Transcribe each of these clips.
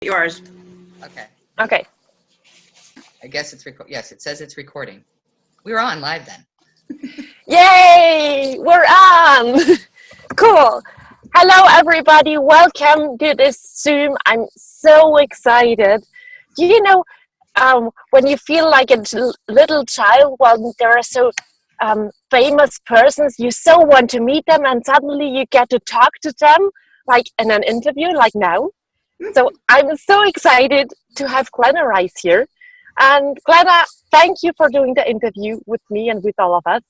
Yours. Okay. Okay. I guess it's yes, it says it's recording. We were on live then. Yay! We're on! Cool. Hello, everybody. Welcome to this Zoom. I'm so excited. Do you know when you feel like a little child when there are so famous persons, you so want to meet them and suddenly you get to talk to them like in an interview like now? So I'm so excited to have Glenna Rice here. And Glenna, thank you for doing the interview with me and with all of us.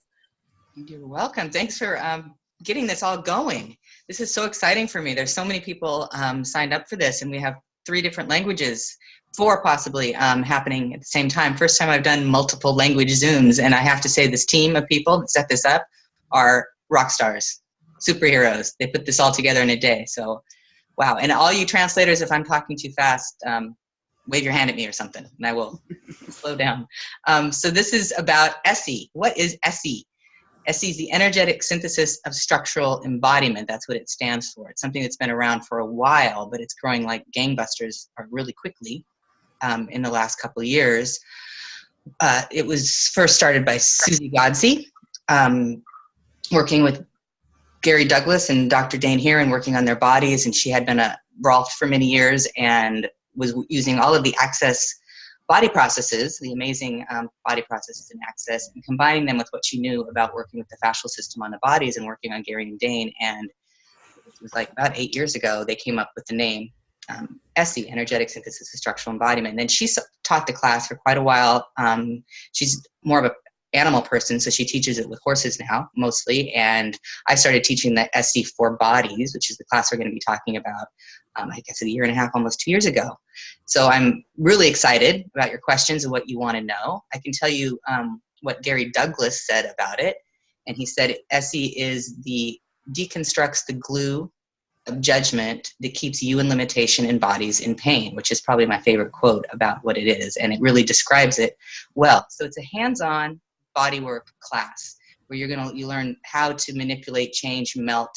You're welcome. Thanks for getting this all going. This is so exciting for me. There's so many people signed up for this, and we have 3 different languages, 4 possibly happening at the same time. First time I've done multiple language Zooms, and I have to say this team of people that set this up are rock stars, superheroes. They put this all together in a day. So, wow. And all you translators, if I'm talking too fast, wave your hand at me or something, and I will slow down. So this is about Esse. What is Esse? Esse is the energetic synthesis of structural embodiment. That's what it stands for. It's something that's been around for a while, but it's growing like gangbusters really quickly in the last couple of years. It was first started by Susie Godsey, working with Gary Douglas and Dr. Dane here and working on their bodies, and she had been a Rolf for many years and was using all of the Access body processes, the amazing body processes in Access, and combining them with what she knew about working with the fascial system on the bodies and working on Gary and Dane. And it was like about 8 years ago, they came up with the name Esse, Energetic Synthesis of Structural Embodiment. And then she taught the class for quite a while. She's more of an animal person, so she teaches it with horses now, mostly. And I started teaching the Esse for bodies, which is the class we're going to be talking about, I guess, 1.5 years, almost 2 years ago. So I'm really excited about your questions and what you want to know. I can tell you what Gary Douglas said about it. And he said, Esse deconstructs the glue of judgment that keeps you in limitation and bodies in pain, which is probably my favorite quote about what it is. And it really describes it well. So it's a hands-on bodywork class where you learn how to manipulate, change, melt,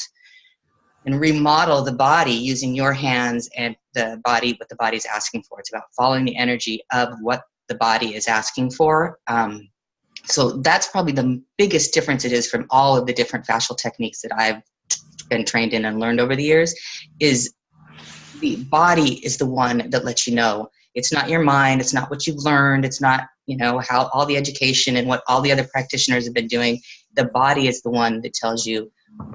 and remodel the body using your hands and the body, what the body is asking for. It's about following the energy of what the body is asking for. So that's probably the biggest difference it is from all of the different fascial techniques that I've been trained in and learned over the years, is the body is the one that lets you know. It's not your mind, it's not what you've learned, it's not, how all the education and what all the other practitioners have been doing. The body is the one that tells you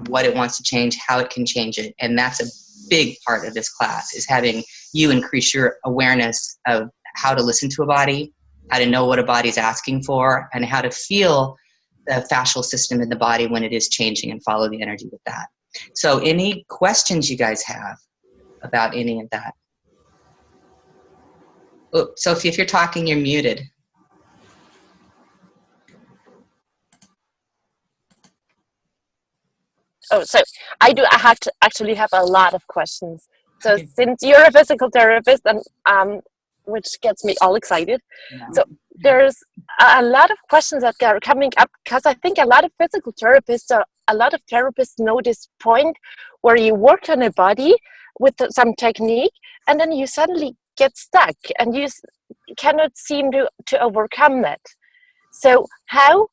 what it wants to change, how it can change it. And that's a big part of this class, is having you increase your awareness of how to listen to a body, how to know what a body's asking for, and how to feel the fascial system in the body when it is changing and follow the energy with that. So any questions you guys have about any of that? Oh, Sophie, if you're talking, you're muted. Oh, so I actually have a lot of questions. So since you're a physical therapist, and which gets me all excited, so there's a lot of questions that are coming up, because I think a lot of physical therapists, or a lot of therapists, know this point where you work on a body with some technique, and then you suddenly get stuck, and you cannot seem to overcome that. So how?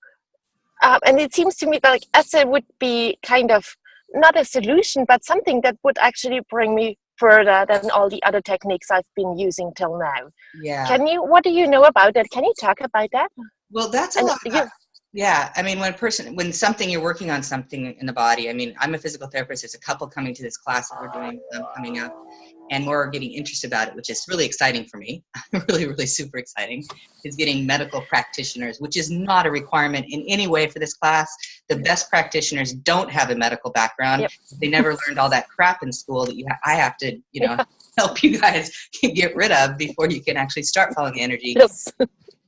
And it seems to me like Esse would be kind of not a solution, but something that would actually bring me further than all the other techniques I've been using till now. Yeah. What do you know about that? Can you talk about that? Well, that's a lot. Yeah. I mean, when you're working on something in the body, I mean, I'm a physical therapist. There's a couple coming to this class that we're doing coming up, and we're getting interested about it, which is really exciting for me. Really, really super exciting, is getting medical practitioners, which is not a requirement in any way for this class. The best practitioners don't have a medical background. Yep. They never learned all that crap in school that I have to, help you guys get rid of before you can actually start following energy. Yes.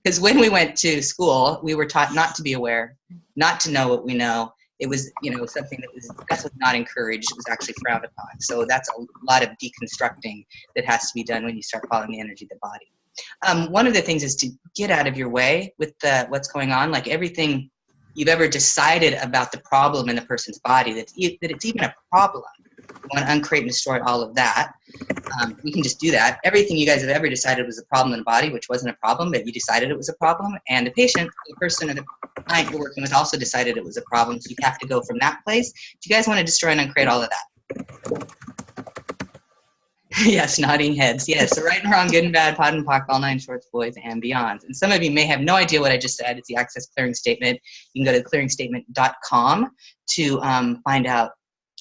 Because when we went to school, we were taught not to be aware, not to know what we know. It was, something that was not encouraged. It was actually frowned upon. So that's a lot of deconstructing that has to be done when you start following the energy of the body. One of the things is to get out of your way with what's going on, like everything you've ever decided about the problem in the person's body, that it's even a problem. want to uncreate and destroy all of that, we can just do that. Everything you guys have ever decided was a problem in the body, which wasn't a problem, but you decided it was a problem, and the patient, the person or the client you're working with also decided it was a problem, so you have to go from that place. Do you guys want to destroy and uncreate all of that? Yes, nodding heads. Yes, so right and wrong, good and bad, POD and POC, all 9 shorts, boys, and beyond. And some of you may have no idea what I just said. It's the Access Clearing Statement. You can go to clearingstatement.com to find out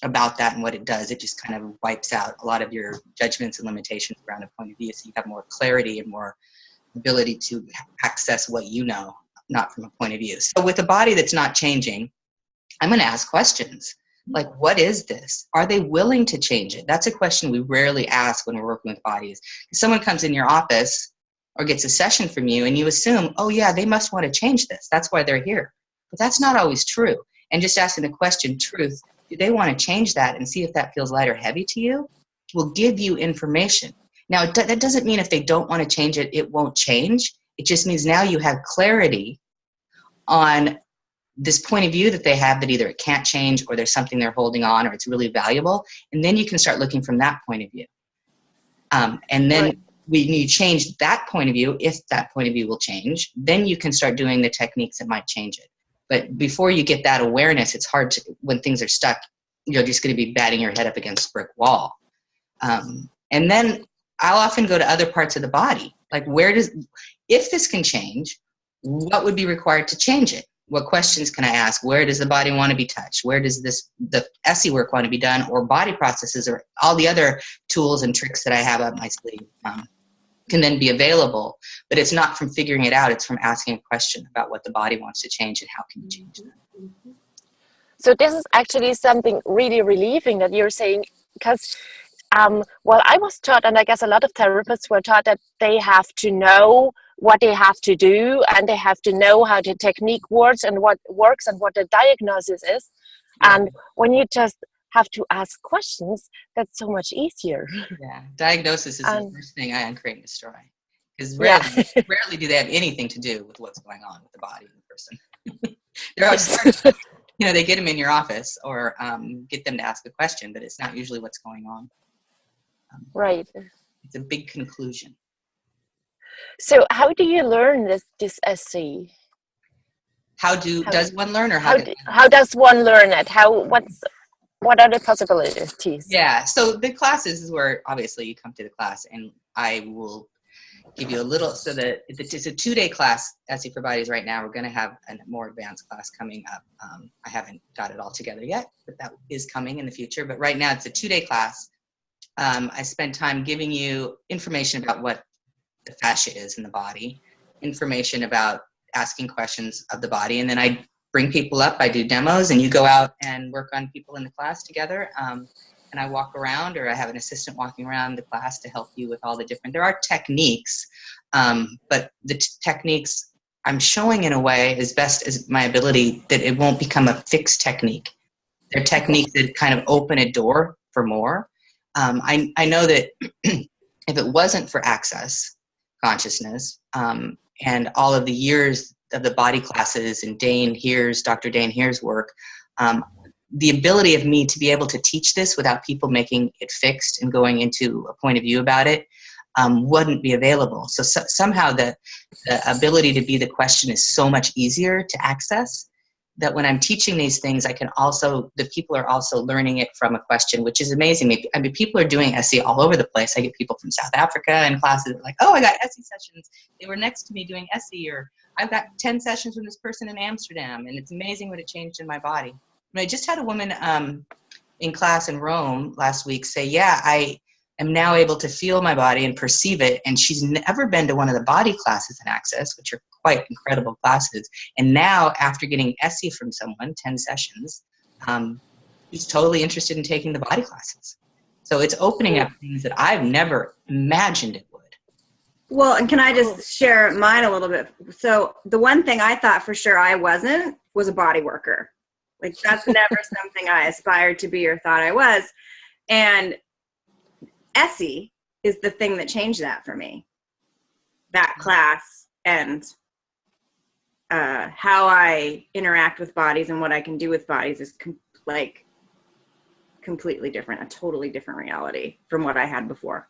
about that and what it does. It just kind of wipes out a lot of your judgments and limitations around a point of view, so you have more clarity and more ability to access what you know, not from a point of view. So with a body that's not changing, I'm going to ask questions. Like, what is this? Are they willing to change it? That's a question we rarely ask when we're working with bodies. If someone comes in your office or gets a session from you and you assume, oh yeah, they must want to change this. That's why they're here. But that's not always true. And just asking the question, truth, do they want to change that and see if that feels light or heavy to you, will give you information. Now, that doesn't mean if they don't want to change it, it won't change. It just means now you have clarity on this point of view that they have, that either it can't change or there's something they're holding on or it's really valuable. And then you can start looking from that point of view. And then Right. when you change that point of view, if that point of view will change, then you can start doing the techniques that might change it. But before you get that awareness, it's hard to, when things are stuck, you're just going to be batting your head up against a brick wall. And then I'll often go to other parts of the body. Like, if this can change, what would be required to change it? What questions can I ask? Where does the body want to be touched? Where does the Esse work want to be done, or body processes, or all the other tools and tricks that I have up my sleeve can then be available? But it's not from figuring it out. It's from asking a question about what the body wants to change and how can you change that. So this is actually something really relieving that you're saying, because well, I was taught, and I guess a lot of therapists were taught, that they have to know what they have to do, and they have to know how the technique works and what works and what the diagnosis is. Yeah. And when you just have to ask questions, that's so much easier. Yeah, diagnosis is the first thing I uncreate and destroy. Because rarely do they have anything to do with what's going on with the body of the person. They're always, they get them in your office or get them to ask a question, but it's not usually what's going on. Right. It's a big conclusion. So how do you learn this Esse? Does one learn, or how does one learn it? What are the possibilities? Yeah, so the classes is where obviously you come to the class, and I will give you a little, so that it's a 2-day class, Esse for Bodies right now. We're going to have a more advanced class coming up. I haven't got it all together yet, but that is coming in the future. But right now it's a 2-day class. I spend time giving you information about what the fascia is in the body, information about asking questions of the body, and then I bring people up, I do demos, and you go out and work on people in the class together. And I walk around, or I have an assistant walking around the class to help you with all the different, there are techniques, but the techniques I'm showing in a way as best as my ability, that it won't become a fixed technique. They're techniques that kind of open a door for more. I know that if it wasn't for access consciousness and all of the years of the body classes and Dr. Dane Heer's work, the ability of me to be able to teach this without people making it fixed and going into a point of view about it wouldn't be available. So somehow the ability to be the question is so much easier to access, that when I'm teaching these things, the people are also learning it from a question, which is amazing. I mean, people are doing Esse all over the place. I get people from South Africa in classes like, oh, I got Esse sessions. They were next to me doing Esse, or I've got 10 sessions from this person in Amsterdam, and it's amazing what it changed in my body. And I just had a woman in class in Rome last week say, yeah, I am now able to feel my body and perceive it. And she's never been to one of the body classes in Access, which are quite incredible classes. And now, after getting Esse from someone, 10 sessions, she's totally interested in taking the body classes. So it's opening up things that I've never imagined it would. Well, and can I just share mine a little bit? So the one thing I thought for sure I wasn't was a body worker. Like, that's never something I aspired to be or thought I was. And Esse is the thing that changed that for me. That class and how I interact with bodies and what I can do with bodies is completely different, a totally different reality from what I had before.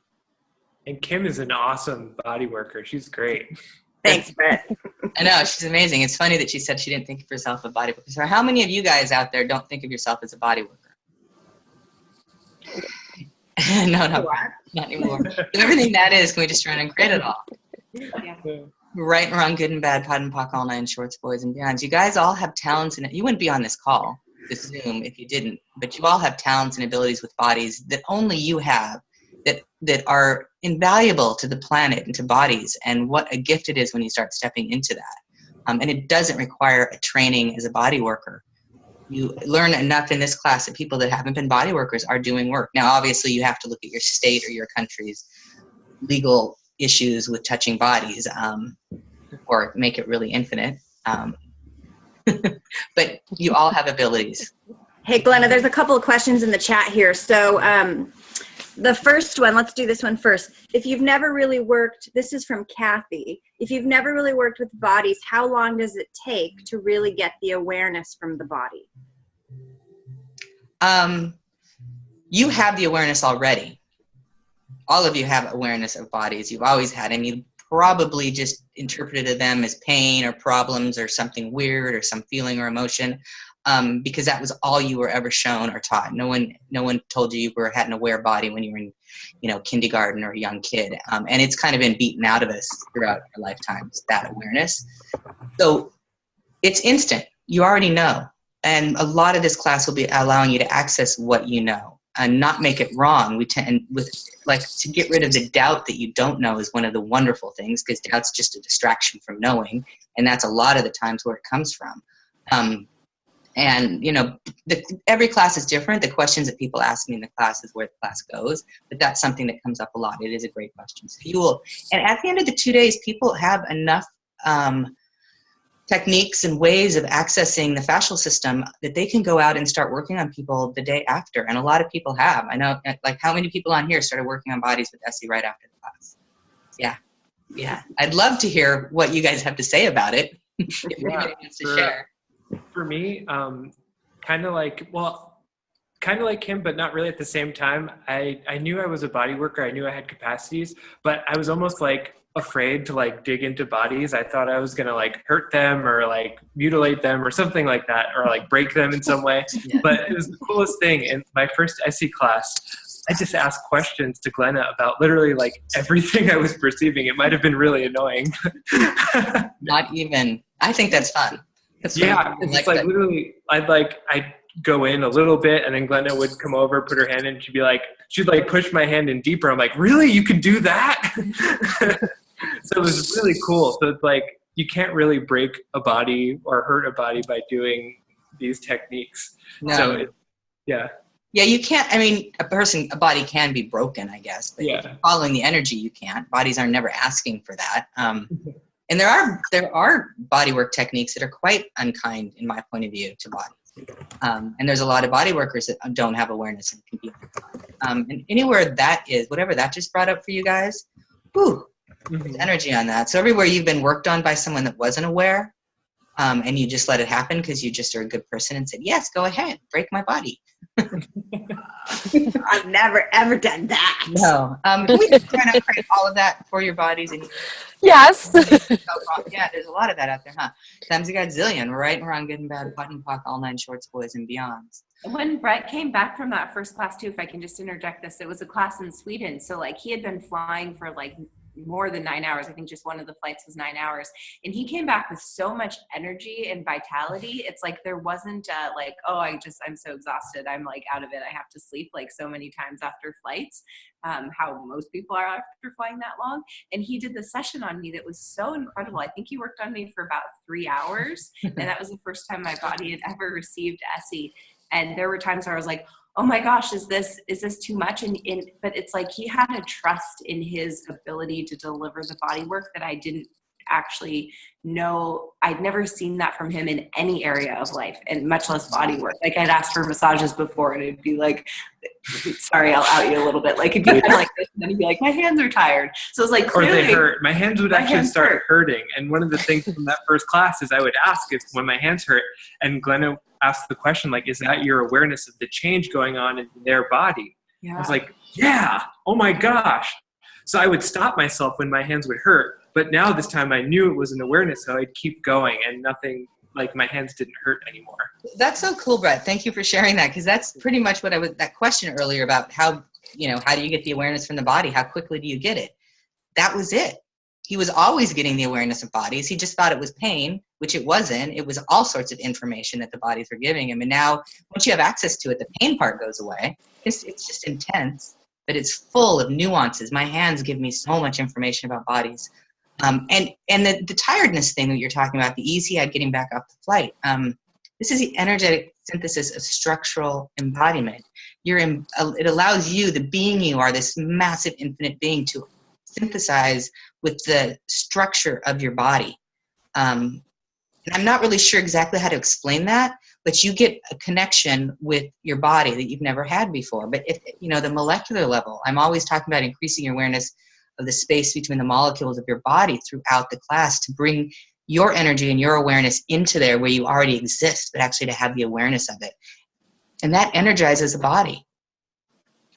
And Kim is an awesome body worker. She's great. Thanks, Bret. I know, she's amazing. It's funny that she said she didn't think of herself a body worker. So how many of you guys out there don't think of yourself as a body worker? No, not anymore. So everything that is, can we just run and create it all? Yeah. Right and wrong, good and bad, POD and POC, all nine shorts, boys and beyonds. You guys all have talents in it. You wouldn't be on this call, this Zoom, if you didn't. But you all have talents and abilities with bodies that only you have, that are invaluable to the planet and to bodies. And what a gift it is when you start stepping into that. And it doesn't require a training as a body worker. You learn enough in this class that people that haven't been body workers are doing work. Now, obviously, you have to look at your state or your country's legal issues with touching bodies, or make it really infinite. But you all have abilities. Hey, Glenna, there's a couple of questions in the chat here. So the first one, let's do this one first. If you've never really worked, this is from Kathy. If you've never really worked with bodies, how long does it take to really get the awareness from the body? You have the awareness already. All of you have awareness of bodies. You've always had, and you probably just interpreted them as pain or problems or something weird or some feeling or emotion, because that was all you were ever shown or taught. No one told you had an aware body when you were in, kindergarten or a young kid. And it's kind of been beaten out of us throughout our lifetimes, that awareness. So it's instant. You already know. And a lot of this class will be allowing you to access what you know and not make it wrong. We tend to get rid of the doubt that you don't know is one of the wonderful things, because doubt's just a distraction from knowing. And that's a lot of the times where it comes from. And every class is different. The questions that people ask me in the class is where the class goes, but that's something that comes up a lot. It is a great question. So and at the end of the 2 days, people have enough techniques and ways of accessing the fascial system that they can go out and start working on people the day after. And a lot of people have. I know, like, how many people on here started working on bodies with Esse right after the class? Yeah. I'd love to hear what you guys have to say about it. If anybody wants to share. For me, kind of like Kim, but not really at the same time. I knew I was a body worker. I knew I had capacities, but I was almost like afraid to dig into bodies. I thought I was going to hurt them or mutilate them or something like that, or break them in some way. Yeah. But it was the coolest thing. In my first Esse class, I just asked questions to Glenna about literally everything I was perceiving. It might have been really annoying. Not even. I think that's fun. Yeah, it's literally, I'd go in a little bit, and then Glenna would come over, put her hand in, and she'd push my hand in deeper. I'm like, really? You can do that? So it was really cool. So it's you can't really break a body or hurt a body by doing these techniques. No. So yeah, you can't. I mean, a body can be broken, I guess, but if you're following the energy, you can't. Bodies are never asking for that. And there are bodywork techniques that are quite unkind, in my point of view, to bodies. And there's a lot of body workers that don't have awareness and can be and anywhere that is, whatever that just brought up for you guys, there's energy on that. So everywhere you've been worked on by someone that wasn't aware, and you just let it happen because you just are a good person and said, yes, go ahead, break my body. I've never ever done that. No. Can we just try and create all of that for your bodies? And yes. Yeah, there's a lot of that out there, huh? Times you got zillion, right and wrong, good and bad, POD and POC, all nine shorts, boys and beyonds. When Bret came back from that first class too, if I can just interject this, it was a class in Sweden. So he had been flying for more than 9 hours. I think just one of the flights was 9 hours. And he came back with so much energy and vitality. It's there wasn't I'm so exhausted. I'm out of it. I have to sleep so many times after flights, how most people are after flying that long. And he did the session on me that was so incredible. I think he worked on me for about 3 hours. And that was the first time my body had ever received Esse. And there were times where I was like, oh my gosh, is this too much? But it's he had a trust in his ability to deliver the body work that I actually know. I'd never seen that from him in any area of life, and much less body work. Like I'd asked for massages before and it'd be like, sorry, I'll out you a little bit. Like it'd be kind of like this, and then he'd be like, my hands are tired. So it's like, clearly, or they hurt. My hands would actually start hurting. And one of the things from that first class is I would ask if when my hands hurt, and Glenna asked the question, like, is that your awareness of the change going on in their body? Yeah. I was like, yeah, oh my gosh. So I would stop myself when my hands would hurt. But now this time I knew it was an awareness, so I'd keep going and nothing, like my hands didn't hurt anymore. That's so cool, Bret. Thank you for sharing that, because that's pretty much what that question earlier about how do you get the awareness from the body? How quickly do you get it? That was it. He was always getting the awareness of bodies. He just thought it was pain, which it wasn't. It was all sorts of information that the bodies were giving him. And now once you have access to it, the pain part goes away. It's just intense, but it's full of nuances. My hands give me so much information about bodies. And the tiredness thing that you're talking about, the easy at getting back off the flight. This is the energetic synthesis of structural embodiment. It allows you, the being you are, this massive infinite being, to synthesize with the structure of your body. And I'm not really sure exactly how to explain that, but you get a connection with your body that you've never had before. But if the molecular level, I'm always talking about increasing your awareness of the space between the molecules of your body throughout the class, to bring your energy and your awareness into there where you already exist, but actually to have the awareness of it. And that energizes the body.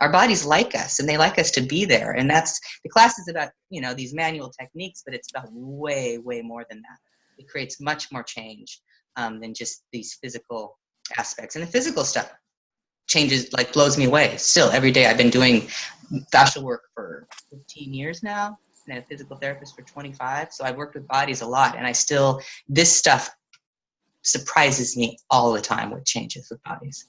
Our bodies like us, and they like us to be there. And that's, the class is about, these manual techniques, but it's about way, way more than that. It creates much more change than just these physical aspects. And the physical stuff changes, like, blows me away. Still, every day. I've been doing fascial work for 15 years now, and a physical therapist for 25. So I've worked with bodies a lot, and this stuff surprises me all the time, what changes with bodies.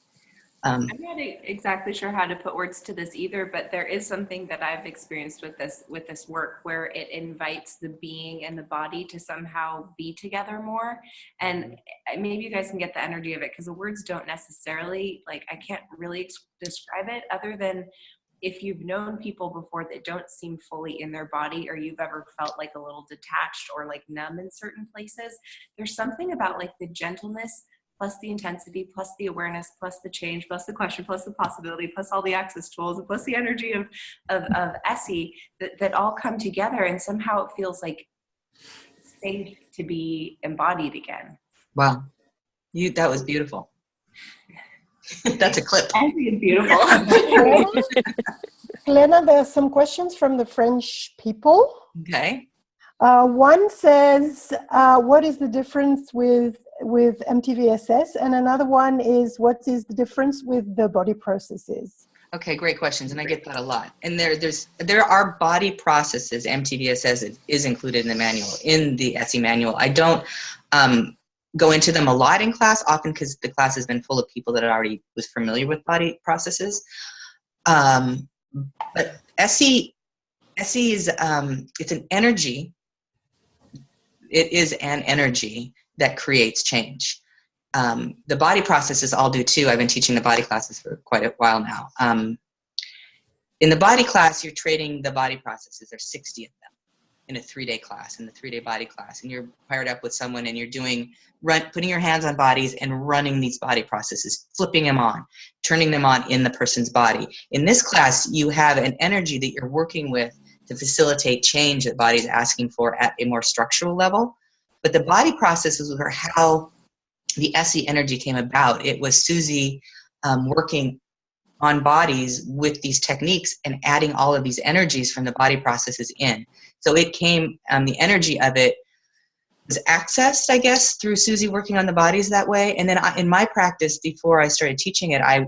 I'm not exactly sure how to put words to this either, but there is something that I've experienced with this work where it invites the being and the body to somehow be together more. And maybe you guys can get the energy of it, because the words don't necessarily, like, I can't really describe it, other than if you've known people before that don't seem fully in their body, or you've ever felt like a little detached or like numb in certain places, there's something about like the gentleness plus the intensity, plus the awareness, plus the change, plus the question, plus the possibility, plus all the access tools, and plus the energy of Esse, that all come together, and somehow it feels like safe to be embodied again. Wow. That was beautiful. That's a clip. Esse is beautiful. Glenna, there are some questions from the French people. Okay. One says, what is the difference with MTVSS? And another one is, what is the difference with the body processes? Okay, great questions, and I get that a lot. And there are body processes. MTVSS is included in the manual, in the Esse manual. I don't go into them a lot in class, often because the class has been full of people that already was familiar with body processes. But Esse is it's an energy. It is an energy that creates change. The body processes all do too. I've been teaching the body classes for quite a while now. In the body class, you're trading the body processes. There's 60 of them in a 3-day class, in the 3-day body class. And you're paired up with someone and you're putting your hands on bodies and running these body processes, flipping them on, turning them on in the person's body. In this class, you have an energy that you're working with to facilitate change that the body is asking for at a more structural level. But the body processes were how the Esse energy came about. It was Susie working on bodies with these techniques and adding all of these energies from the body processes in. So it came, the energy of it was accessed, I guess, through Susie working on the bodies that way. And then in my practice, before I started teaching it, I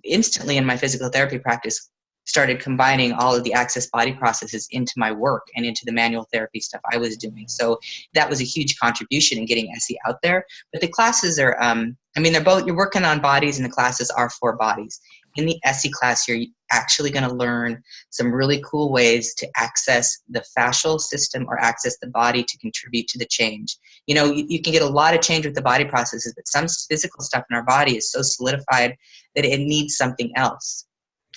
instantly in my physical therapy practice started combining all of the access body processes into my work and into the manual therapy stuff I was doing. So that was a huge contribution in getting Esse out there. But the classes are, you're working on bodies, and the classes are for bodies. In the Esse class, you're actually going to learn some really cool ways to access the fascial system or access the body to contribute to the change. You can get a lot of change with the body processes, but some physical stuff in our body is so solidified that it needs something else.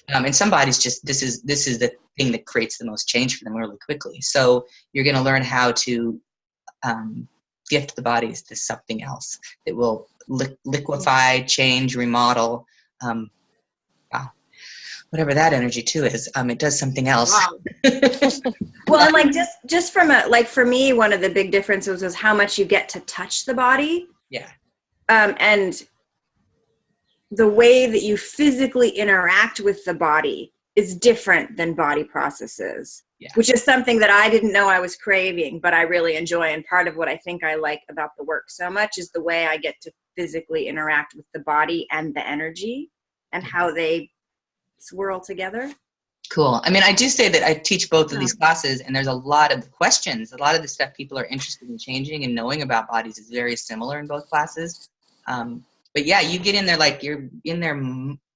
And some bodies this is the thing that creates the most change for them really quickly. So you're going to learn how to gift the bodies to something else that will liquefy, change, remodel, whatever that energy too is. It does something else. Wow. Well, and like just from for me, one of the big differences was how much you get to touch the body. Yeah. And the way that you physically interact with the body is different than body processes, which is something that I didn't know I was craving, but I really enjoy. And part of what I think I like about the work so much is the way I get to physically interact with the body and the energy and how they swirl together. Cool. I mean, I do say that I teach both of these classes, and there's a lot of questions. A lot of the stuff people are interested in changing and knowing about bodies is very similar in both classes. But yeah, you get in there like you're in there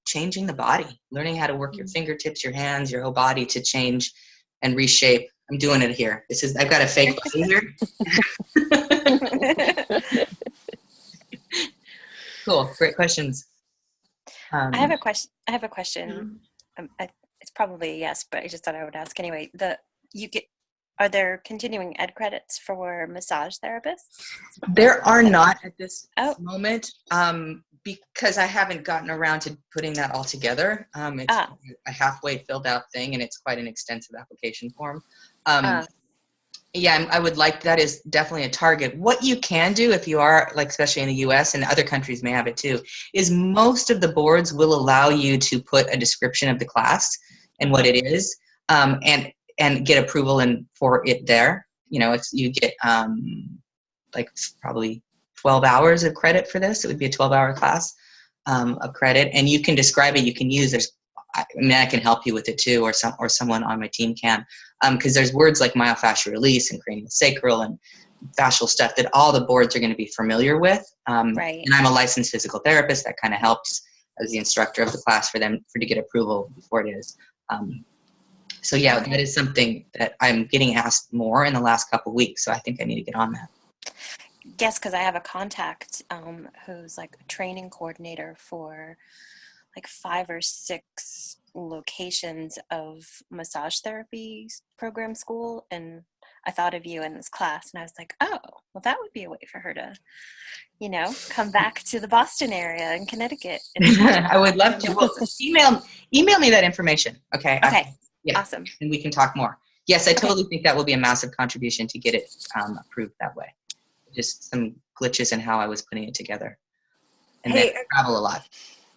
changing the body, learning how to work your fingertips, your hands, your whole body to change and reshape. I'm doing it here. I've got a fake body here. Cool. Great questions. I have a question. It's probably a yes, but I just thought I would ask anyway. Are there continuing ed credits for massage therapists? There are not at this moment, because I haven't gotten around to putting that all together. It's a halfway filled out thing, and it's quite an extensive application form. Yeah, I would like, that is definitely a target. What you can do if you are, like, especially in the US, and other countries may have it too, is most of the boards will allow you to put a description of the class and what it is, and get approval for it there. You know, you get like probably 12 hours of credit for this. It would be a 12-hour class of credit, and you can describe it. You can use, I can help you with it too, or someone on my team can, because there's words like myofascial release and craniosacral and fascial stuff that all the boards are going to be familiar with. Right. And I'm a licensed physical therapist. That kind of helps as the instructor of the class to get approval before it is. So yeah, that is something that I'm getting asked more in the last couple of weeks. So I think I need to get on that. Yes, because I have a contact who's like a training coordinator for like 5 or 6 locations of massage therapy program school, and I thought of you in this class, and I was like, oh, well, that would be a way for her to, come back to the Boston area and Connecticut. I would love to. Well, email me that information. Okay. Okay. Yeah. Awesome. And we can talk more. Yes, I totally think that will be a massive contribution to get it approved that way. Just some glitches in how I was putting it together. And then travel a lot.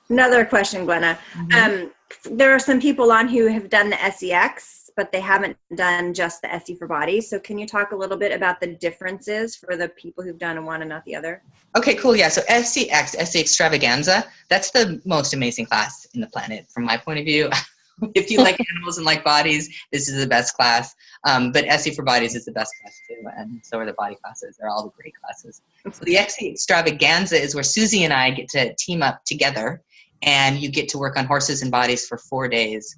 Another question, Glenna. Mm-hmm. There are some people on who have done the SEX, but they haven't done just the Esse for Bodies. So can you talk a little bit about the differences for the people who've done one and not the other? Okay, cool. Yeah. So SEX, Esse Extravaganza, that's the most amazing class in the planet from my point of view. If you like animals and like bodies, this is the best class. But Esse for Bodies is the best class too, and so are the body classes. They're all the great classes. So the Esse Extravaganza is where Susie and I get to team up together, and you get to work on horses and bodies for 4 days,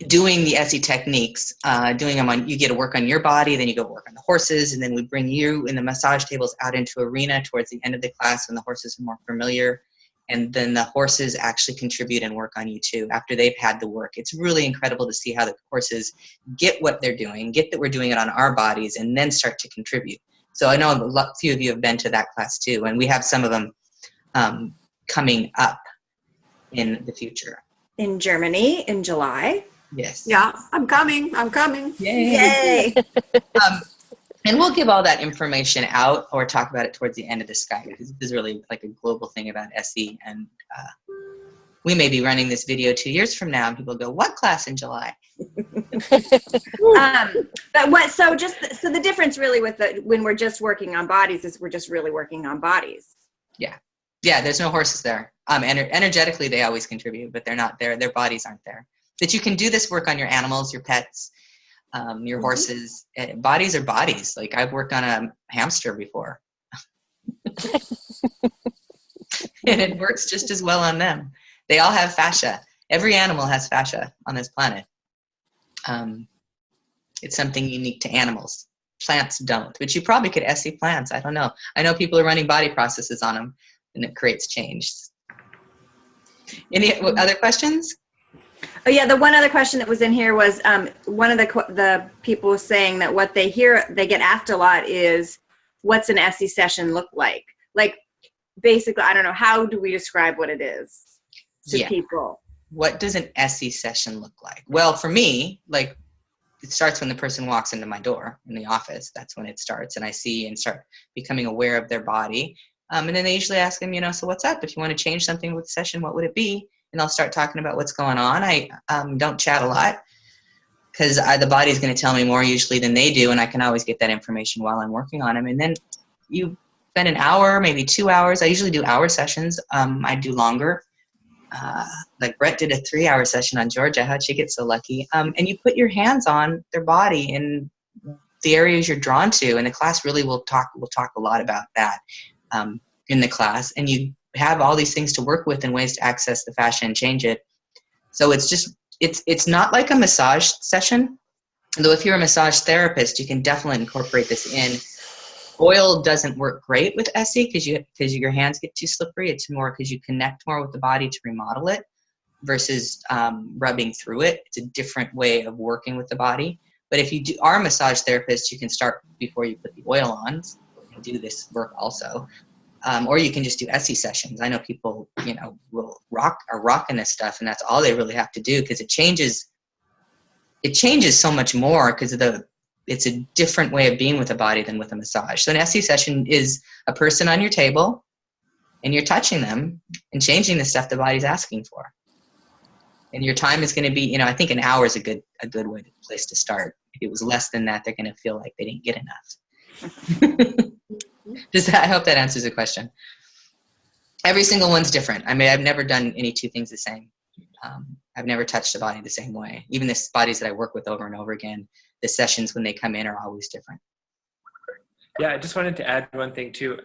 doing the Esse techniques, doing them on. You get to work on your body, then you go work on the horses, and then we bring you in the massage tables out into arena towards the end of the class when the horses are more familiar. And then the horses actually contribute and work on you too after they've had the work. It's really incredible to see how the horses get what they're doing, get that we're doing it on our bodies, and then start to contribute. So I know a few of you have been to that class too, and we have some of them coming up in the future. In Germany in July. Yes. Yeah, I'm coming. Yay. And we'll give all that information out or talk about it towards the end of the Skype, because this is really like a global thing about Esse. And we may be running this video 2 years from now and people go, what class in July? So the difference really with when we're just working on bodies is we're just really working on bodies. Yeah. Yeah, there's no horses there. Energetically, they always contribute, but they're not there. Their bodies aren't there. But you can do this work on your animals, your pets, your horses. Bodies are bodies. Like, I've worked on a hamster before. And it works just as well on them. They all have fascia. Every animal has fascia on this planet. It's something unique to animals. Plants don't, but you probably could Esse plants. I don't know. I know people are running body processes on them, and it creates change. Any other questions? Oh yeah, the one other question that was in here was one of the people was saying that what they get asked a lot is, what's an Esse session look like? Like, basically, I don't know, how do we describe what it is to people? What does an Esse session look like? Well, for me, like, it starts when the person walks into my door in the office. That's when it starts, and I see and start becoming aware of their body. And then they usually ask them, so what's up? If you want to change something with the session, what would it be? And I'll start talking about what's going on. I don't chat a lot because the body's going to tell me more usually than they do, and I can always get that information while I'm working on them. And then you spend an hour, maybe 2 hours. I usually do hour sessions. I do longer. Like Bret did a 3-hour session on Georgia. How'd she get so lucky? And you put your hands on their body in the areas you're drawn to, and the class really will talk a lot about that in the class. And you have all these things to work with and ways to access the fascia and change it. So it's not like a massage session, though if you're a massage therapist, you can definitely incorporate this in. Oil doesn't work great with Esse because your hands get too slippery. It's more because you connect more with the body to remodel it versus rubbing through it. It's a different way of working with the body. But if you are a massage therapist, you can start before you put the oil on and do this work also. Or you can just do Esse sessions. I know people, are rocking this stuff, and that's all they really have to do because it changes so much more because it's a different way of being with the body than with a massage. So an Esse session is a person on your table, and you're touching them and changing the stuff the body's asking for. And your time is going to be, I think an hour is a good place to start. If it was less than that, they're going to feel like they didn't get enough. I hope that answers the question. Every single one's different. I mean, I've never done any two things the same. I've never touched a body the same way. Even the bodies that I work with over and over again, the sessions when they come in are always different. Yeah, I just wanted to add one thing too.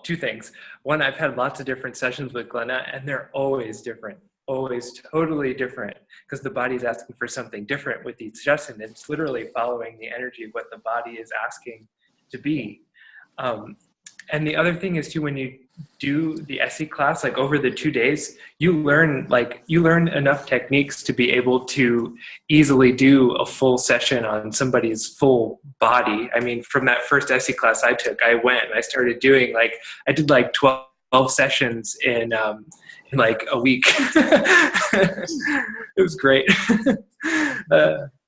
Two things. One, I've had lots of different sessions with Glenna, and they're always different, always totally different, because the body's asking for something different with each session. It's literally following the energy of what the body is asking to be. And the other thing is too, when you do the Esse class, like over the 2 days, you learn enough techniques to be able to easily do a full session on somebody's full body. I mean, from that first Esse class I took, I went and I started doing I did 12 sessions in like a week. It was great.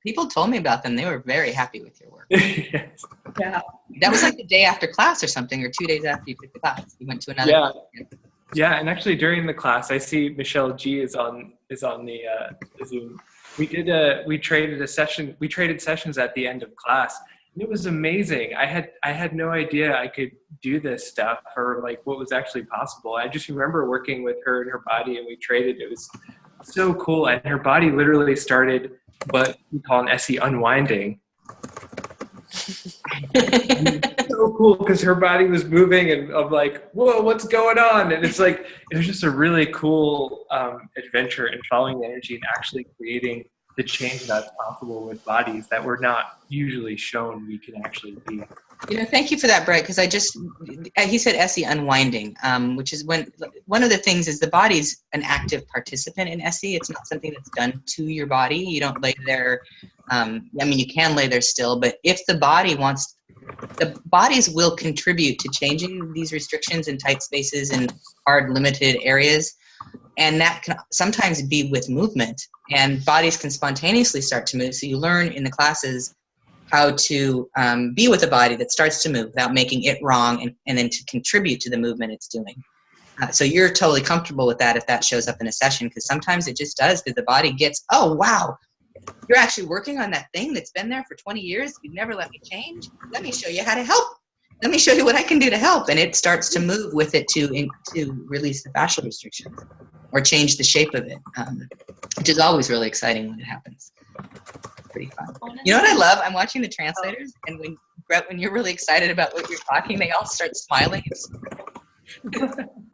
People told me about them. They were very happy with your work. Yes. Yeah. That was like the day after class or something, or 2 days after you took the class. You went to another. Yeah. Yeah, and actually during the class, I see Michelle G is on the Zoom. We traded sessions at the end of class, and it was amazing. I had no idea I could do this stuff or what was actually possible. I just remember working with her and her body, and we traded. It was so cool, and her body literally started what we call an Esse unwinding. So cool because her body was moving, and I'm like, whoa, what's going on? And it's it was just a really cool adventure in following the energy and actually creating the change that's possible with bodies that we're not usually shown we can actually be. Thank you for that, Bret, because he said Esse unwinding, which is one of the things is the body's an active participant in Esse. It's not something that's done to your body. You don't lay there. You can lay there still, but if the bodies will contribute to changing these restrictions in tight spaces and hard, limited areas. And that can sometimes be with movement, and bodies can spontaneously start to move. So you learn in the classes how to be with a body that starts to move without making it wrong, and then to contribute to the movement it's doing. So you're totally comfortable with that if that shows up in a session, because sometimes it just does, because the body gets, oh, wow, you're actually working on that thing that's been there for 20 years. You've never let me change. Let me show you how to help. Let me show you what I can do to help. And it starts to move with it to release the fascial restrictions or change the shape of it, which is always really exciting when it happens. Pretty fun. You know what I love? I'm watching the translators, and when you're really excited about what you're talking, they all start smiling.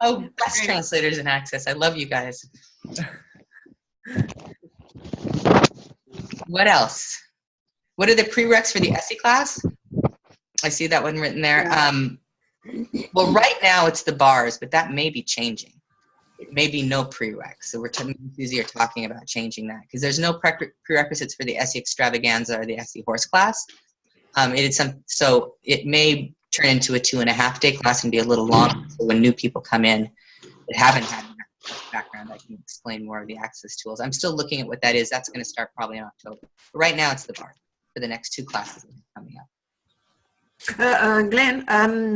Oh, best translators in Access. I love you guys. What else? What are the prereqs for the Esse class? I see that one written there. Well, right now it's the bars, but that may be changing. it may be no prereq. So we're Susie are talking about changing that because there's no prerequisites for the Esse Extravaganza or the Esse horse class. So it may turn into a 2.5-day class and be a little longer. So when new people come in that haven't had background, I can explain more of the access tools. I'm still looking at what that is. That's going to start probably in October. But right now it's the bar for the next 2 classes coming up. Glenn,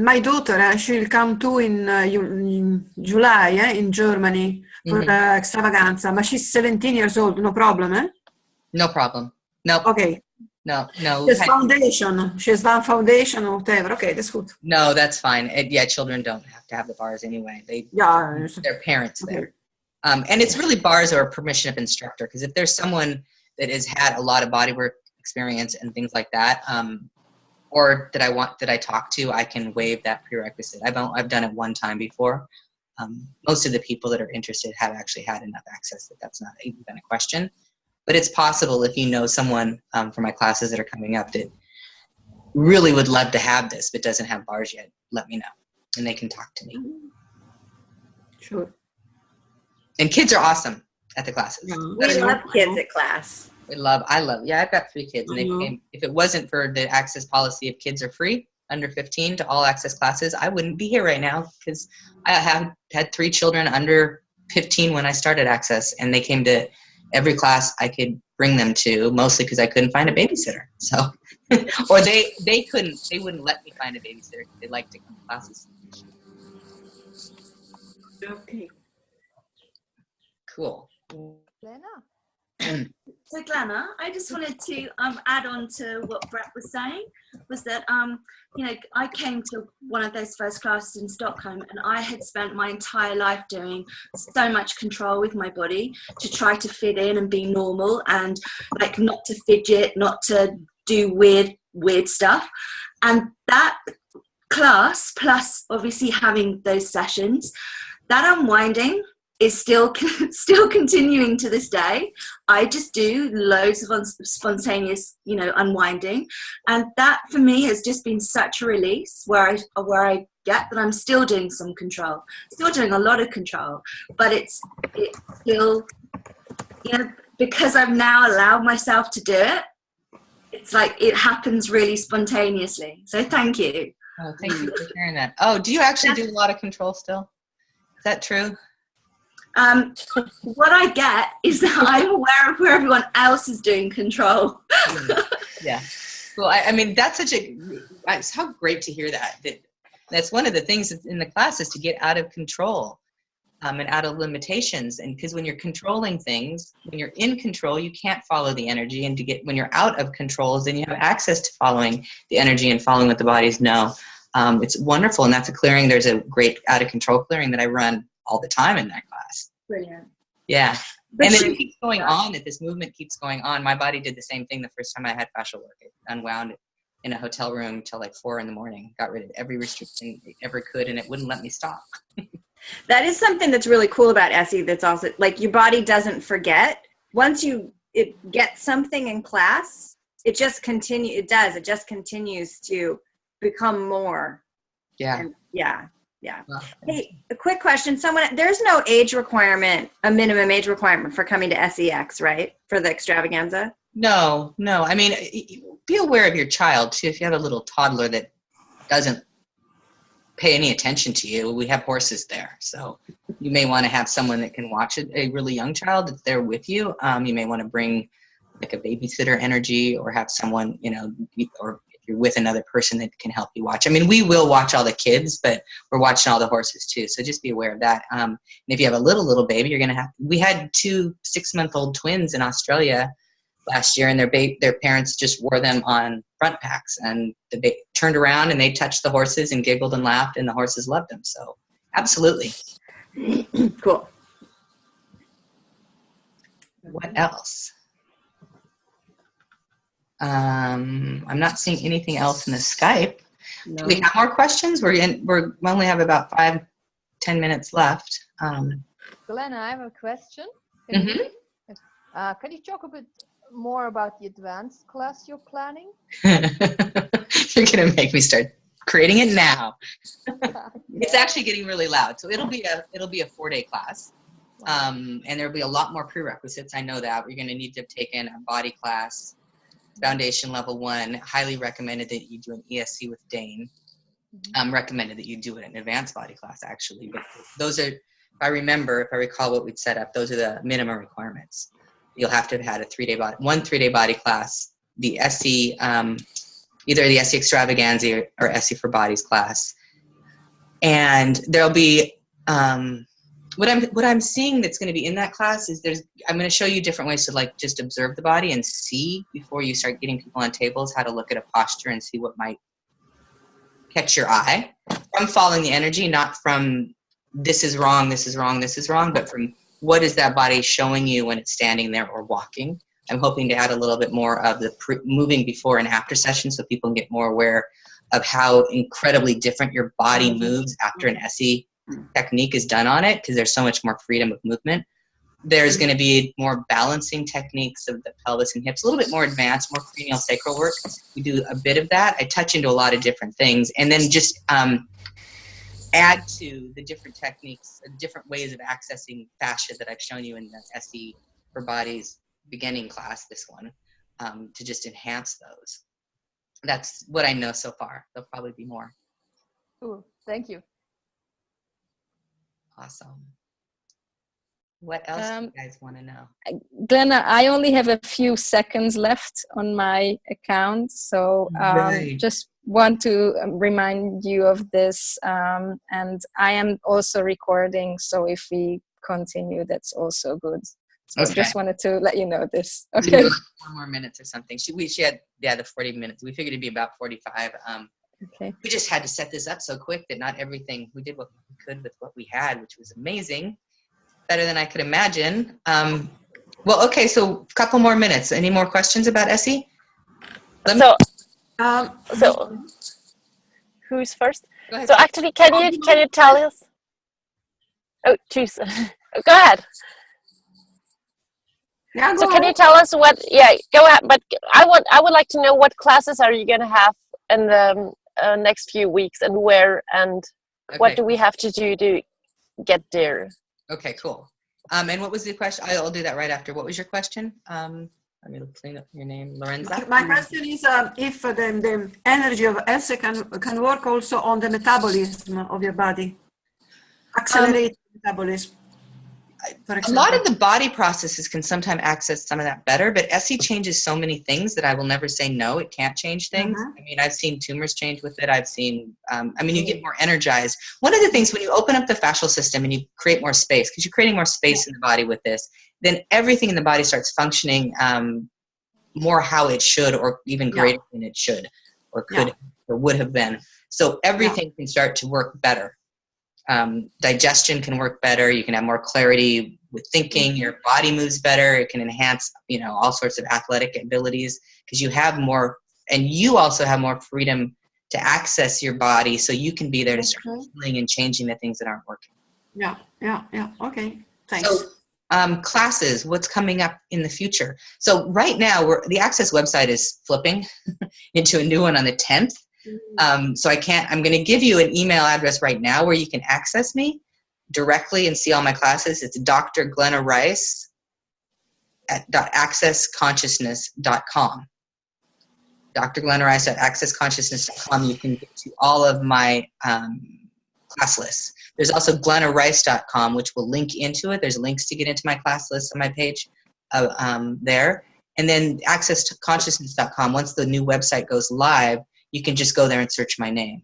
my daughter, she'll come too in July in Germany for Extravaganza, but she's 17 years old, no problem, eh? No problem. No. Okay. No. She's foundation. She's done foundation or whatever. Okay, that's good. No, that's fine. Yeah, children don't have to have the bars anyway. Their parents there. And it's really bars or permission of instructor, because if there's someone that has had a lot of bodywork experience and things like that, or that I talk to, I can waive that prerequisite. I've done it one time before. Most of the people that are interested have actually had enough access that's not even been a question. But it's possible if you know someone from my classes that are coming up that really would love to have this but doesn't have bars yet, let me know, and they can talk to me. Sure. And kids are awesome at the classes. We love kids at class. I love. Yeah, I've got 3 kids, and they came. If it wasn't for the access policy of kids are free under 15 to all access classes, I wouldn't be here right now, because I have had 3 children under 15 when I started access, and they came to every class I could bring them to, mostly because I couldn't find a babysitter. So, or they wouldn't let me find a babysitter. They like to come to classes. Okay. Cool. Glenna. So Glenna, I just wanted to add on to what Bret was saying, was that I came to one of those first classes in Stockholm, and I had spent my entire life doing so much control with my body to try to fit in and be normal, and like not to fidget, not to do weird stuff. And that class, plus obviously having those sessions, that unwinding is still continuing to this day. I just do loads of spontaneous, unwinding, and that for me has just been such a release, where I get that I'm still doing some control, still doing a lot of control, but it's still, because I've now allowed myself to do it. It's like it happens really spontaneously. So thank you. Oh, thank you for sharing that. Oh, do you actually do a lot of control still? Is that true? What I get is that I'm aware of where everyone else is doing control. Yeah. Well, I mean, it's how great to hear that. That's one of the things in the class is to get out of control and out of limitations. And because when you're controlling things, when you're in control, you can't follow the energy. And when you're out of control, then you have access to following the energy and following what the bodies know. It's wonderful. And that's a clearing. There's a great out of control clearing that I run all the time in that class. Brilliant. Yeah. And then it keeps going on, that this movement keeps going on. My body did the same thing the first time I had fascial work. It unwound it in a hotel room till like 4 a.m, got rid of every restriction it ever could, and it wouldn't let me stop. That is something that's really cool about Esse. That's also like your body doesn't forget. Once it gets something in class, it just continues to become more. Yeah. And yeah. Well, Hey, a quick question. There's no age requirement, a minimum age requirement for coming to SEX, right? For the extravaganza? No. I mean, be aware of your child too. If you have a little toddler that doesn't pay any attention to you, we have horses there. So you may want to have someone that can watch it, a really young child that's there with you. You may want to bring like a babysitter energy, or have someone, or you're with another person that can help you watch. I mean, we will watch all the kids, but we're watching all the horses too. So just be aware of that. And if you have a little baby, we had 2 6-month-old twins in Australia last year, and their parents just wore them on front packs, and they turned around and they touched the horses and giggled and laughed, and the horses loved them. So absolutely. Cool. What else? I'm not seeing anything else in the Skype. No. Do we have more questions? We only have about 5-10 minutes left. Glenna, I have a question. Mm-hmm. Can you talk a bit more about the advanced class you're planning? You're gonna make me start creating it now. It's actually getting really loud. So it'll be a 4-day class. And there'll be a lot more prerequisites. I know that. You're going to need to have taken a body class, foundation level 1. Highly recommended that you do an ESC with Dane. Recommended that you do an advanced body class, actually. But those are, if I recall what we'd set up, those are the minimum requirements. You'll have to have had a 3-day body class, the Esse, either the Esse Extravaganza or Esse for Bodies class. And there'll be, what I'm seeing that's going to be in that class is I'm going to show you different ways to like just observe the body and see before you start getting people on tables how to look at a posture and see what might catch your eye from following the energy, not from this is wrong, this is wrong, this is wrong, but from what is that body showing you when it's standing there or walking. I'm hoping to add a little bit more of the moving before and after session so people can get more aware of how incredibly different your body moves after an Esse technique is done on it, because there's so much more freedom of movement. There's going to be more balancing techniques of the pelvis and hips, a little bit more advanced, more cranial sacral work. We do a bit of that. I touch into a lot of different things, and then just add to the different techniques, different ways of accessing fascia that I've shown you in the Esse for Bodies beginning class, this one, to just enhance those. That's what I know so far. There'll probably be more. Cool. Thank you. Awesome. What else do you guys want to know? Glenna, I only have a few seconds left on my account, so just want to remind you of this. And I am also recording, so if we continue, that's also good. So I just wanted to let you know this. Okay. 4 more minutes or something. She had, the 40 minutes. We figured it'd be about 45. Okay. We just had to set this up so quick that not everything, we did what we could with what we had, which was amazing. Better than I could imagine. Well, okay, so a couple more minutes. Any more questions about Esse? So who's first? Go ahead. So actually, can you tell us? Oh, jeez. Go ahead. Yeah, so can you tell us what? Yeah, go ahead. But I would like to know what classes are you going to have in the next few weeks, and where, and what do we have to do to get there? Okay, cool. And what was the question? I'll do that right after. What was your question? Let me clean up your name, Lorenza. My question is if the energy of Esse can work also on the metabolism of your body, accelerate metabolism. A lot of the body processes can sometimes access some of that better, but Esse changes so many things that I will never say no, it can't change things. I mean, I've seen tumors change with it. I've seen, you get more energized. One of the things, when you open up the fascial system and you create more space, because you're creating more space in the body with this, then everything in the body starts functioning more how it should, or even greater than it should, or could, or would have been. So everything can start to work better. Digestion can work better. You can have more clarity with thinking. Your body moves better. It can enhance, all sorts of athletic abilities, because you have more, and you also have more freedom to access your body, so you can be there to start healing and changing the things that aren't working. Yeah. Okay. Thanks. So, classes, what's coming up in the future? So right now, the Access website is flipping into a new one on the 10th. So I'm going to give you an email address right now where you can access me directly and see all my classes. It's Dr. Glenna Rice at accessconsciousness.com. Dr. Glenna Rice at accessconsciousness.com. You can get to all of my class lists. There's also glennarice.com, which will link into it. There's links to get into my class list on my page there. And then accessconsciousness.com, once the new website goes live, you can just go there and search my name.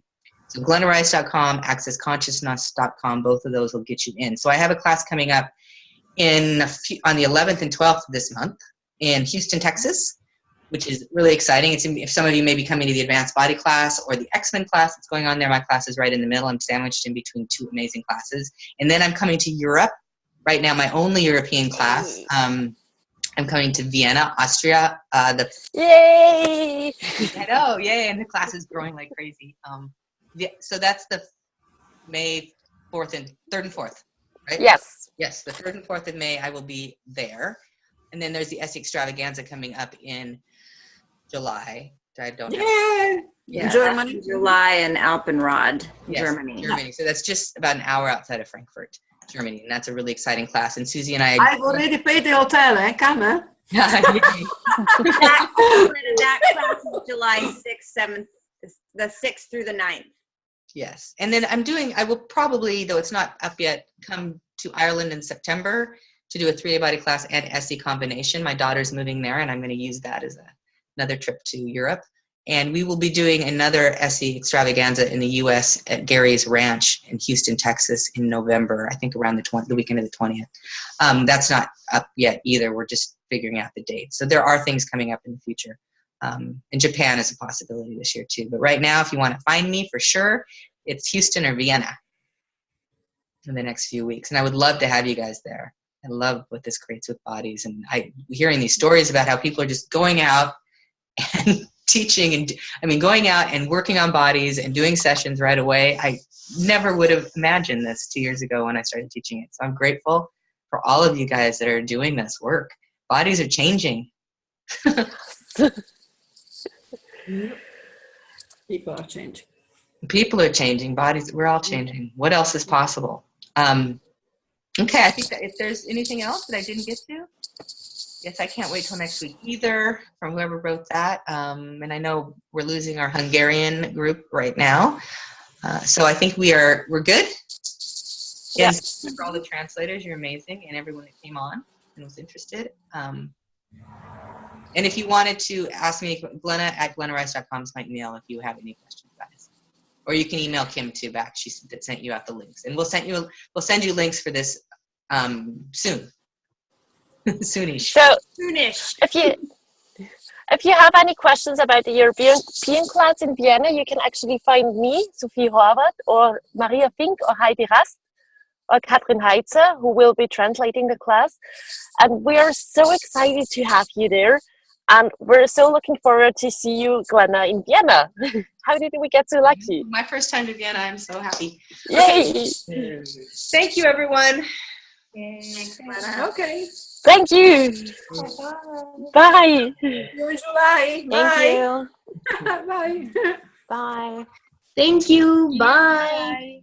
So glennarice.com, accessconsciousness.com, both of those will get you in. So I have a class coming up on the 11th and 12th of this month in Houston, Texas, which is really exciting. If some of you may be coming to the advanced body class or the X-Men class that's going on there, my class is right in the middle. I'm sandwiched in between two amazing classes. And then I'm coming to Europe. Right now, my only European class. I'm coming to Vienna, Austria. Yay! I know, yay! And the class is growing like crazy. So that's the May 3rd and 4th, right? Yes. Yes, the 3rd and 4th of May, I will be there. And then there's the Esse Extravaganza coming up in July. I don't know. Yeah, Germany. July in Alpenrad, Yes, Germany. So that's just about an hour outside of Frankfurt, Germany, and that's a really exciting class. And Susie and I. I've already paid the hotel, come, eh? that class is July 6th, 7th, the 6th through the 9th. Yes. And then I will probably, though it's not up yet, come to Ireland in September to do a 3-day body class and Esse combination. My daughter's moving there, and I'm going to use that as another trip to Europe. And we will be doing another Esse extravaganza in the U.S. at Gary's Ranch in Houston, Texas in November, I think around the weekend of the 20th. That's not up yet either. We're just figuring out the date. So there are things coming up in the future. And Japan is a possibility this year too. But right now, if you want to find me for sure, it's Houston or Vienna in the next few weeks. And I would love to have you guys there. I love what this creates with bodies. And hearing these stories about how people are just going out and teaching and going out and working on bodies and doing sessions right away. I never would have imagined this 2 years ago when I started teaching it. So I'm grateful for all of you guys that are doing this work. Bodies are changing. People are changing. People are changing. Bodies, we're all changing. What else is possible? Okay, I think that if there's anything else that I didn't get to, yes, I can't wait till next week either, from whoever wrote that. And I know we're losing our Hungarian group right now. So I think we're good. Yes. For all the translators, you're amazing, and everyone that came on and was interested. And if you wanted to ask me, Glenna at glennarice.com is my email if you have any questions, guys. Or you can email Kim too back. She sent you out the links, and we'll send you links for this soon. Soonish. So if you have any questions about the European class in Vienna, you can actually find me, Sophie Horvath, or Maria Fink, or Heidi Rast, or Katrin Heitzer, who will be translating the class. And we're so excited to have you there. And we're so looking forward to see you, Glenna, in Vienna. How did we get so lucky? My first time to Vienna. I'm so happy. Yay! Okay. Thank you, everyone. Thanks, Glenna. Okay. Thank you. Bye. See you in July. Thank Bye. you. Bye. Bye. Thank you. Bye. Bye.